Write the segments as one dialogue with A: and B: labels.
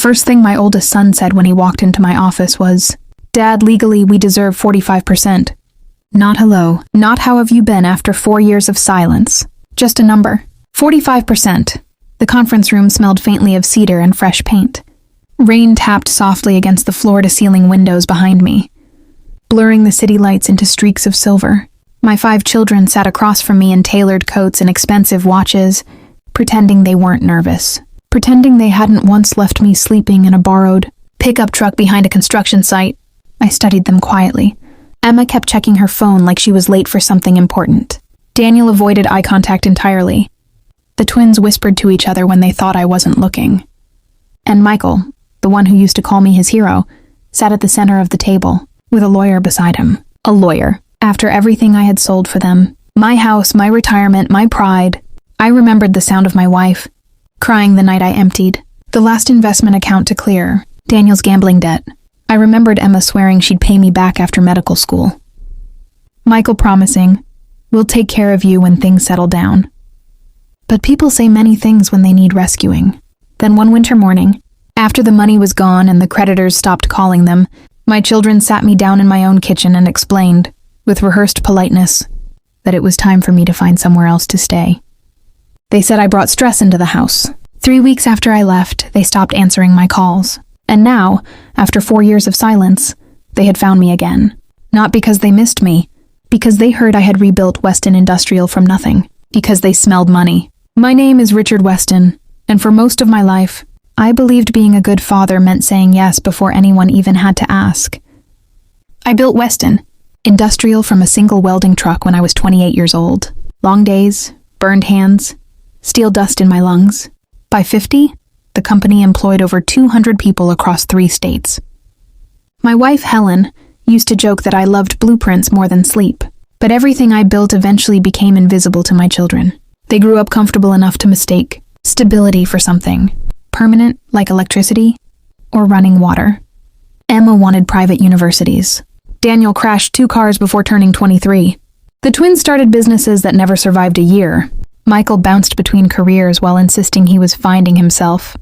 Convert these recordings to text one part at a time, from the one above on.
A: first thing my oldest son said when he walked into my office was, "Dad, legally we deserve 45%. Not hello, not how have you been after 4 years of silence. Just a number. 45%. The conference room smelled faintly of cedar and fresh paint. Rain tapped softly against the floor-to-ceiling windows behind me, blurring the city lights into streaks of silver. My 5 children sat across from me in tailored coats and expensive watches, pretending they weren't nervous, pretending they hadn't once left me sleeping in a borrowed pickup truck behind a construction site. I studied them quietly. Emma kept checking her phone like she was late for something important. Daniel avoided eye contact entirely. The twins whispered to each other when they thought I wasn't looking. And Michael, the one who used to call me his hero, sat at the center of the table, with a lawyer beside him. A lawyer. After everything I had sold for them, my house, my retirement, my pride, I remembered the sound of my wife, crying the night I emptied the last investment account to clear, Daniel's gambling debt. I remembered Emma swearing she'd pay me back after medical school. Michael promising, "We'll take care of you when things settle down." But people say many things when they need rescuing. Then one winter morning, after the money was gone and the creditors stopped calling them, my children sat me down in my own kitchen and explained, with rehearsed politeness, that it was time for me to find somewhere else to stay. They said I brought stress into the house. 3 weeks after I left, they stopped answering my calls. And now, after 4 years of silence, they had found me again. Not because they missed me, because they heard I had rebuilt Weston Industrial from nothing, because they smelled money. My name is Richard Weston, and for most of my life, I believed being a good father meant saying yes before anyone even had to ask. I built Weston Industrial from a single welding truck when I was 28 years old. Long days, burned hands, steel dust in my lungs. By 50, the company employed over 200 people across 3 states. My wife, Helen, used to joke that I loved blueprints more than sleep, but everything I built eventually became invisible to my children. They grew up comfortable enough to mistake stability for something permanent, like electricity or running water. Emma wanted private universities. Daniel crashed 2 cars before turning 23. The twins started businesses that never survived a year. Michael bounced between careers while insisting he was finding himself.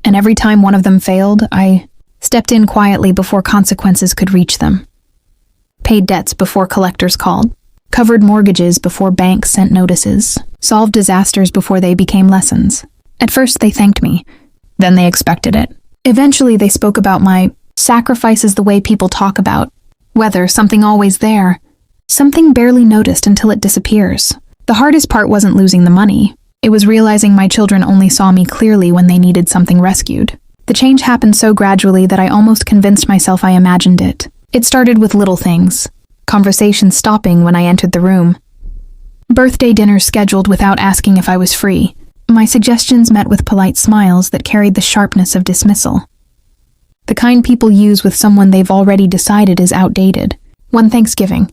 A: And every time one of them failed, I stepped in quietly before consequences could reach them. Paid debts before collectors called, covered mortgages before banks sent notices, solved disasters before they became lessons. At first they thanked me, then they expected it. Eventually they spoke about my sacrifices the way people talk about weather, something always there, something barely noticed until it disappears. The hardest part wasn't losing the money. It was realizing my children only saw me clearly when they needed something rescued. The change happened so gradually that I almost convinced myself I imagined it. It started with little things. Conversations stopping when I entered the room. Birthday dinners scheduled without asking if I was free. My suggestions met with polite smiles that carried the sharpness of dismissal. The kind people use with someone they've already decided is outdated. One Thanksgiving,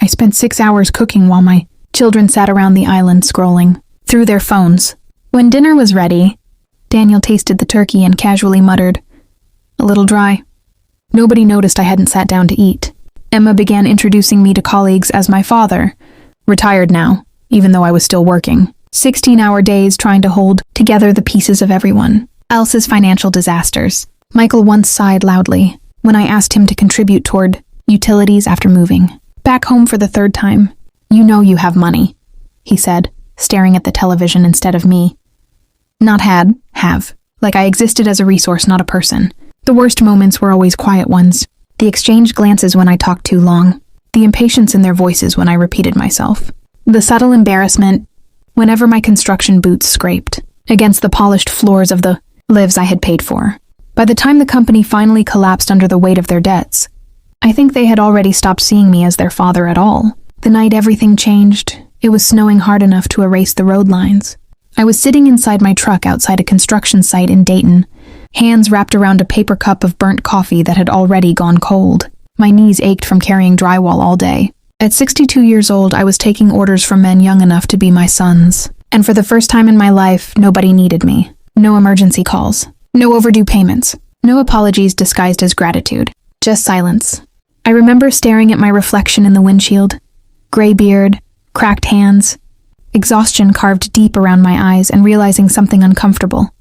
A: I spent 6 hours cooking while my children sat around the island scrolling through their phones. When dinner was ready, Daniel tasted the turkey and casually muttered, "A little dry." Nobody noticed I hadn't sat down to eat. Emma began introducing me to colleagues as my father, retired now, even though I was still working. 16-hour days trying to hold together the pieces of everyone else's financial disasters. Michael once sighed loudly when I asked him to contribute toward utilities after moving. "Back home for the 3rd time. You know you have money," he said, staring at the television instead of me. Not had, have. Like I existed as a resource, not a person. The worst moments were always quiet ones. The exchanged glances when I talked too long. The impatience in their voices when I repeated myself. The subtle embarrassment whenever my construction boots scraped against the polished floors of the lives I had paid for. By the time the company finally collapsed under the weight of their debts, I think they had already stopped seeing me as their father at all. The night everything changed, it was snowing hard enough to erase the road lines. I was sitting inside my truck outside a construction site in Dayton, hands wrapped around a paper cup of burnt coffee that had already gone cold. My knees ached from carrying drywall all day. At 62 years old, I was taking orders from men young enough to be my sons. And for the first time in my life, nobody needed me. No emergency calls. No overdue payments. No apologies disguised as gratitude. Just silence. I remember staring at my reflection in the windshield. Gray beard, cracked hands, exhaustion carved deep around my eyes, and realizing something uncomfortable.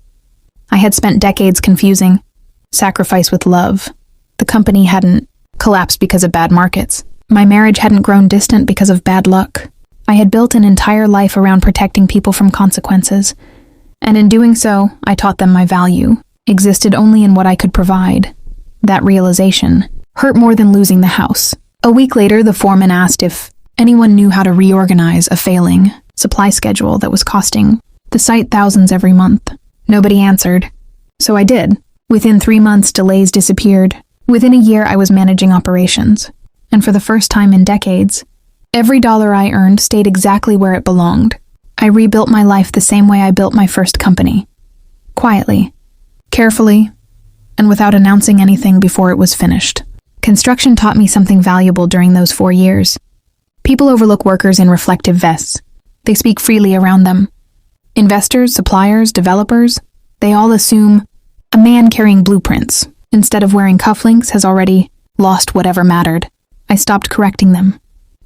A: I had spent decades confusing sacrifice with love. The company hadn't collapsed because of bad markets. My marriage hadn't grown distant because of bad luck. I had built an entire life around protecting people from consequences, and in doing so, I taught them my value existed only in what I could provide. That realization hurt more than losing the house. A week later, the foreman asked if anyone knew how to reorganize a failing supply schedule that was costing the site thousands every month. Nobody answered, so I did. Within 3 months, delays disappeared. Within a year, I was managing operations, and for the first time in decades, every dollar I earned stayed exactly where it belonged. I rebuilt my life the same way I built my first company. Quietly, carefully, and without announcing anything before it was finished. Construction taught me something valuable during those 4 years. People overlook workers in reflective vests. They speak freely around them. Investors, suppliers, developers, they all assume a man carrying blueprints, instead of wearing cufflinks, has already lost whatever mattered. I stopped correcting them.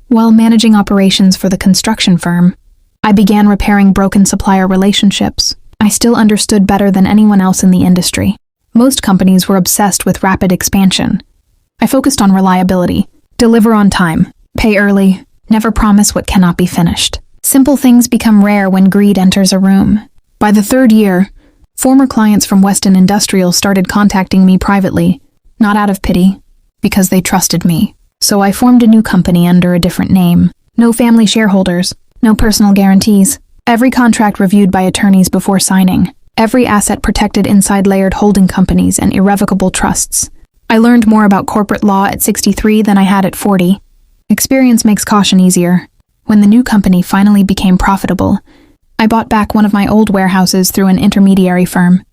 A: While managing operations for the construction firm, I began repairing broken supplier relationships. I still understood better than anyone else in the industry. Most companies were obsessed with rapid expansion. I focused on reliability, deliver on time, pay early, never promise what cannot be finished. Simple things become rare when greed enters a room. By the 3rd year, former clients from Weston Industrial started contacting me privately, not out of pity, because they trusted me. So I formed a new company under a different name. No family shareholders, no personal guarantees. Every contract reviewed by attorneys before signing. Every asset protected inside layered holding companies and irrevocable trusts. I learned more about corporate law at 63 than I had at 40. Experience makes caution easier. When the new company finally became profitable, I bought back one of my old warehouses through an intermediary firm.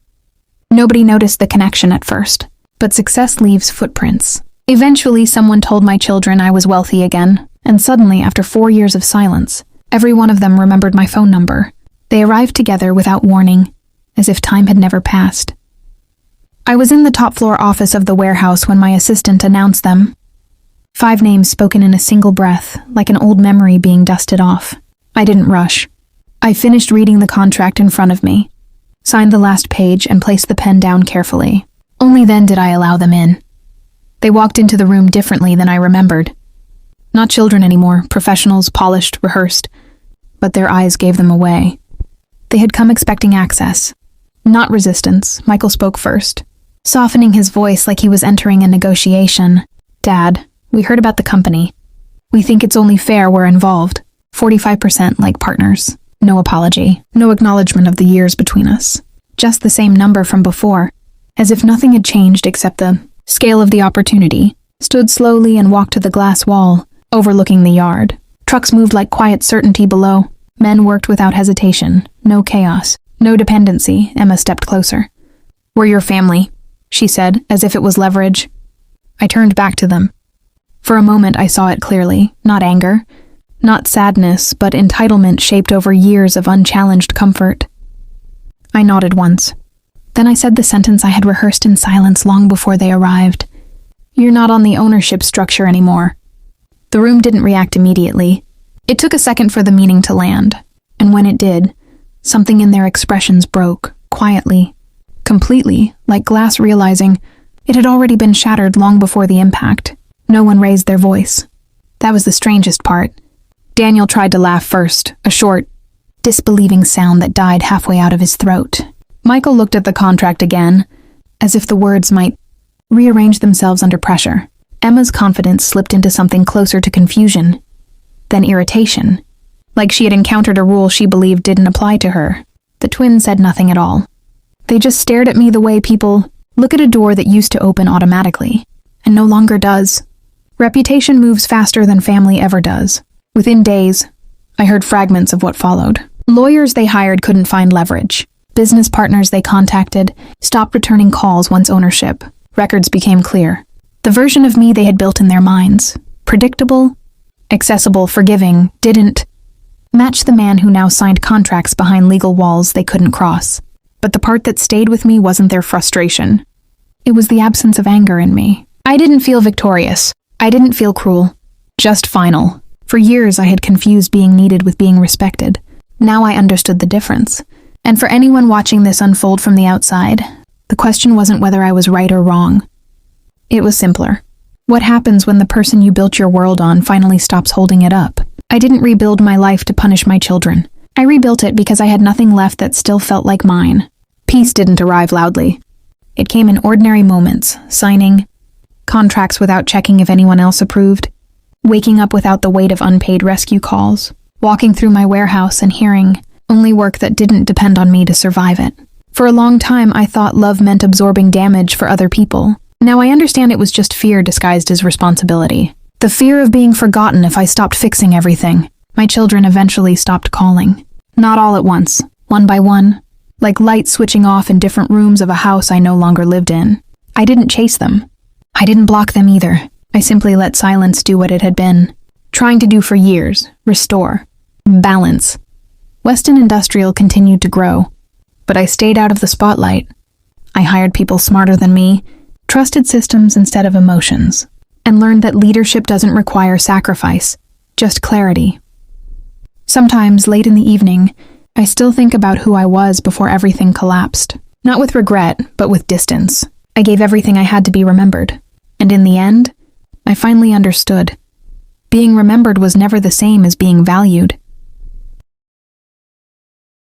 A: Nobody noticed the connection at first, but success leaves footprints. Eventually, someone told my children I was wealthy again, and suddenly, after 4 years of silence, every one of them remembered my phone number. They arrived together without warning, as if time had never passed. I was in the top-floor office of the warehouse when my assistant announced them. 5 names spoken in a single breath, like an old memory being dusted off. I didn't rush. I finished reading the contract in front of me, signed the last page, and placed the pen down carefully. Only then did I allow them in. They walked into the room differently than I remembered. Not children anymore, professionals, polished, rehearsed, but their eyes gave them away. They had come expecting access, not resistance. Michael spoke first, softening his voice like he was entering a negotiation. "Dad, we heard about the company. We think it's only fair we're involved. 45% like partners. No apology, no acknowledgement of the years between us. Just the same number from before, as if nothing had changed except the scale of the opportunity." Stood slowly and walked to the glass wall, overlooking the yard. Trucks moved like quiet certainty below. Men worked without hesitation. No chaos, no dependency. Emma stepped closer. "We're your family," she said, as if it was leverage. I turned back to them. For a moment I saw it clearly, not anger, not sadness, but entitlement shaped over years of unchallenged comfort. I nodded once. Then I said the sentence I had rehearsed in silence long before they arrived. "You're not on the ownership structure anymore." The room didn't react immediately. It took a second for the meaning to land, and when it did, something in their expressions broke, quietly, completely, like glass realizing it had already been shattered long before the impact. No one raised their voice. That was the strangest part. Daniel tried to laugh first, a short, disbelieving sound that died halfway out of his throat. Michael looked at the contract again, as if the words might rearrange themselves under pressure. Emma's confidence slipped into something closer to confusion, then irritation, like she had encountered a rule she believed didn't apply to her. The twins said nothing at all. They just stared at me the way people look at a door that used to open automatically, and no longer does. Reputation moves faster than family ever does. Within days, I heard fragments of what followed. Lawyers they hired couldn't find leverage. Business partners they contacted stopped returning calls once ownership. Records became clear. The version of me they had built in their minds, predictable, accessible, forgiving, didn't match the man who now signed contracts behind legal walls they couldn't cross. But the part that stayed with me wasn't their frustration. It was the absence of anger in me. I didn't feel victorious. I didn't feel cruel. Just final. For years I had confused being needed with being respected. Now I understood the difference. And for anyone watching this unfold from the outside, the question wasn't whether I was right or wrong. It was simpler. What happens when the person you built your world on finally stops holding it up? I didn't rebuild my life to punish my children. I rebuilt it because I had nothing left that still felt like mine. Peace didn't arrive loudly. It came in ordinary moments, signing contracts without checking if anyone else approved, waking up without the weight of unpaid rescue calls, walking through my warehouse and hearing only work that didn't depend on me to survive it. For a long time, I thought love meant absorbing damage for other people. Now I understand it was just fear disguised as responsibility. The fear of being forgotten if I stopped fixing everything. My children eventually stopped calling. Not all at once, one by one, like lights switching off in different rooms of a house I no longer lived in. I didn't chase them. I didn't block them either. I simply let silence do what it had been trying to do for years: restore, balance. Weston Industrial continued to grow, but I stayed out of the spotlight. I hired people smarter than me, trusted systems instead of emotions, and learned that leadership doesn't require sacrifice, just clarity. Sometimes, late in the evening, I still think about who I was before everything collapsed. Not with regret, but with distance. I gave everything I had to be remembered. And in the end, I finally understood. Being remembered was never the same as being valued.